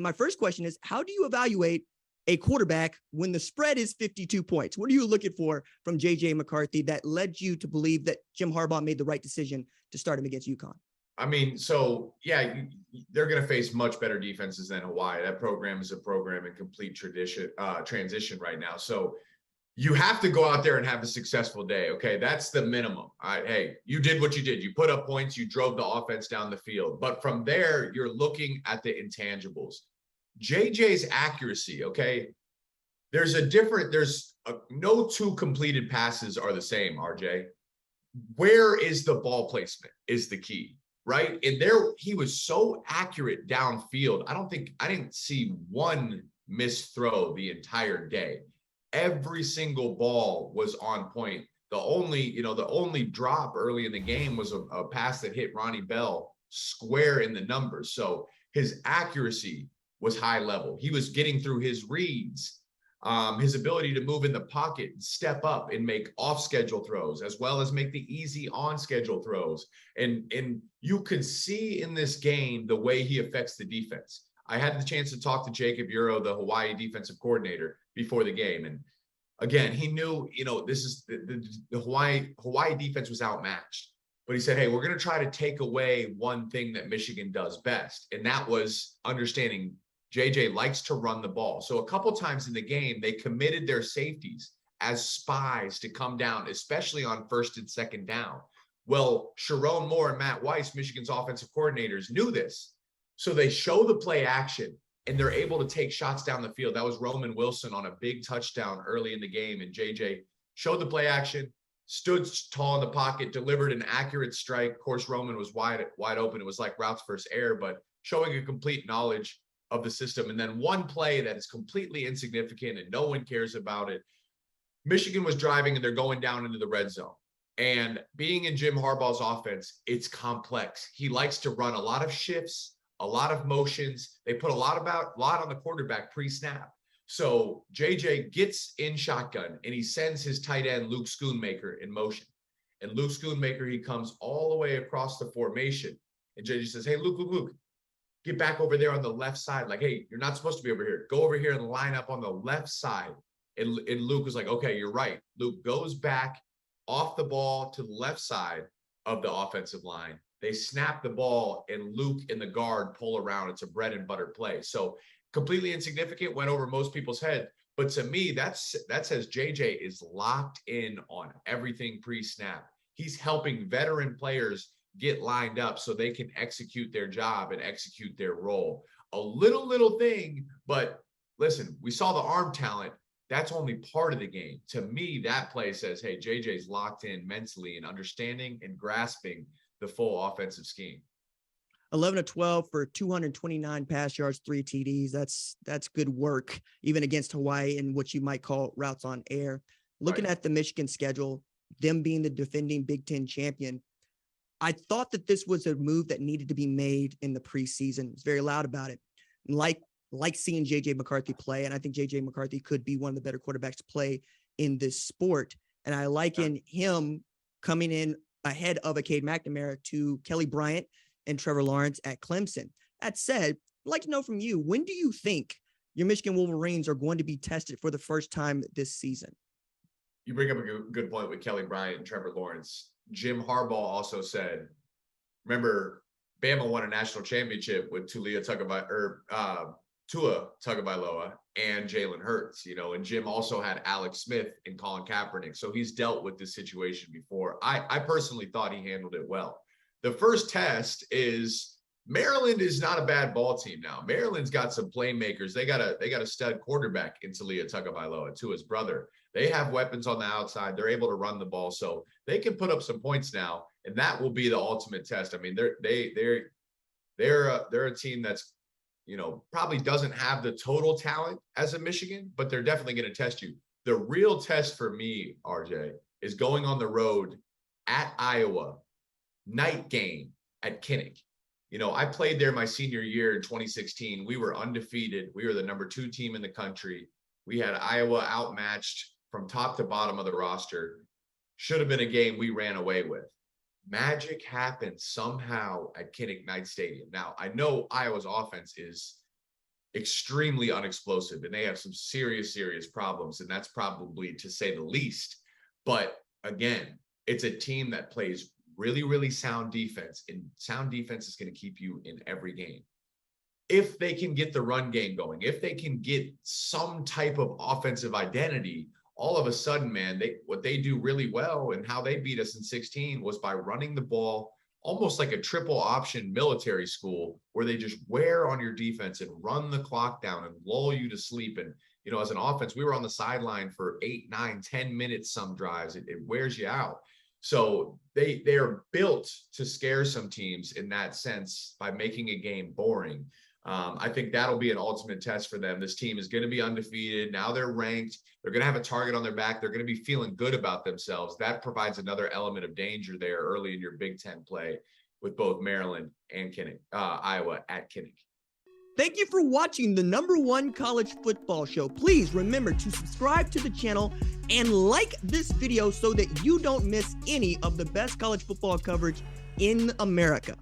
My first question is, how do you evaluate a quarterback when the spread is 52 points? What are you looking for from JJ McCarthy that led you to believe that Jim Harbaugh made the right decision to start him against UConn? I mean, so yeah, they're going to face much better defenses than Hawaii. That program is a program in complete transition right now. So you have to go out there and have a successful day. Okay, that's the minimum. All right, hey, you did what you did. You put up points. You drove the offense down the field. But from there, you're looking at the intangibles. JJ's accuracy. Okay, there's no two completed passes are the same. RJ, where is the ball placement is the key. Right. And there he was so accurate downfield. I didn't see one missed throw the entire day. Every single ball was on point. The only drop early in the game was a pass that hit Ronnie Bell square in the numbers. So his accuracy was high level. He was getting through his reads. His ability to move in the pocket, step up and make off-schedule throws, as well as make the easy on-schedule throws. And you could see in this game the way he affects the defense. I had the chance to talk to Jacob Euro, the Hawaii defensive coordinator, before the game. And again, he knew, this is the Hawaii defense was outmatched. But he said, hey, we're going to try to take away one thing that Michigan does best. And that was understanding JJ likes to run the ball. So a couple times in the game, they committed their safeties as spies to come down, especially on first and second down. Well, Sharon Moore and Matt Weiss, Michigan's offensive coordinators, knew this. So they show the play action, and they're able to take shots down the field. That was Roman Wilson on a big touchdown early in the game, and JJ showed the play action, stood tall in the pocket, delivered an accurate strike. Of course, Roman was wide open. It was like routes versus air, but showing a complete knowledge of the system. And then one play that is completely insignificant and no one cares about it. Michigan was driving and they're going down into the red zone. And being in Jim Harbaugh's offense, it's complex. He likes to run a lot of shifts, a lot of motions. They put a lot on the quarterback pre-snap. So JJ gets in shotgun and he sends his tight end Luke Schoonmaker in motion. And Luke Schoonmaker, he comes all the way across the formation. And JJ says, hey, Luke, get back over there on the left side. Like, hey, you're not supposed to be over here. Go over here and line up on the left side. And Luke was like, okay, you're right. Luke goes back off the ball to the left side of the offensive line. They snap the ball, and Luke and the guard pull around. It's a bread and butter play. So completely insignificant, went over most people's head. But to me, that says JJ is locked in on everything pre-snap. He's helping veteran players get lined up so they can execute their job and execute their role. A little thing, but listen, we saw the arm talent. That's only part of the game. To me, that play says, hey, JJ's locked in mentally and understanding and grasping the full offensive scheme. 11 of 12 for 229 pass yards, 3 TDs. That's good work, even against Hawaii and what you might call routes on air. Looking at the Michigan schedule, them being the defending Big Ten champion, I thought that this was a move that needed to be made in the preseason. I was very loud about it. Like seeing JJ McCarthy play, and I think JJ McCarthy could be one of the better quarterbacks to play in this sport. And I liken him coming in ahead of a Cade McNamara to Kelly Bryant and Trevor Lawrence at Clemson. That said, I'd like to know from you, when do you think your Michigan Wolverines are going to be tested for the first time this season? You bring up a good point with Kelly Bryant and Trevor Lawrence. Jim Harbaugh also said, remember, Bama won a national championship with Tua Tagovailoa and Jalen Hurts, and Jim also had Alex Smith and Colin Kaepernick. So he's dealt with this situation before. I personally thought he handled it well. The first test is Maryland is not a bad ball team now. Maryland's got some playmakers. They got a stud quarterback in Tua Tagovailoa, Tua's brother. They have weapons on the outside. They're able to run the ball, so they can put up some points now, and that will be the ultimate test. I mean, they're a team that's, probably doesn't have the total talent as a Michigan, but they're definitely going to test you. The real test for me, RJ, is going on the road at Iowa, night game at Kinnick. I played there my senior year in 2016. We were undefeated. We were the number 2 team in the country. We had Iowa outmatched from top to bottom of the roster. Should have been a game we ran away with. Magic happened somehow at Kinnick Knight Stadium. Now, I know Iowa's offense is extremely unexplosive, and they have some serious problems, and that's probably to say the least. But again, it's a team that plays really sound defense, and sound defense is going to keep you in every game. If they can get the run game going, if they can get some type of offensive identity, all of a sudden, man, what they do really well and how they beat us in 16 was by running the ball almost like a triple option military school, where they just wear on your defense and run the clock down and lull you to sleep. And, you know, as an offense, we were on the sideline for 8, 9, 10 minutes, some drives. It wears you out. So they are built to scare some teams in that sense by making a game boring. I think that'll be an ultimate test for them. This team is going to be undefeated. Now they're ranked. They're going to have a target on their back. They're going to be feeling good about themselves. That provides another element of danger there early in your Big Ten play with both Maryland and Iowa at Kinnick. Thank you for watching the #1 college football show. Please remember to subscribe to the channel and like this video so that you don't miss any of the best college football coverage in America.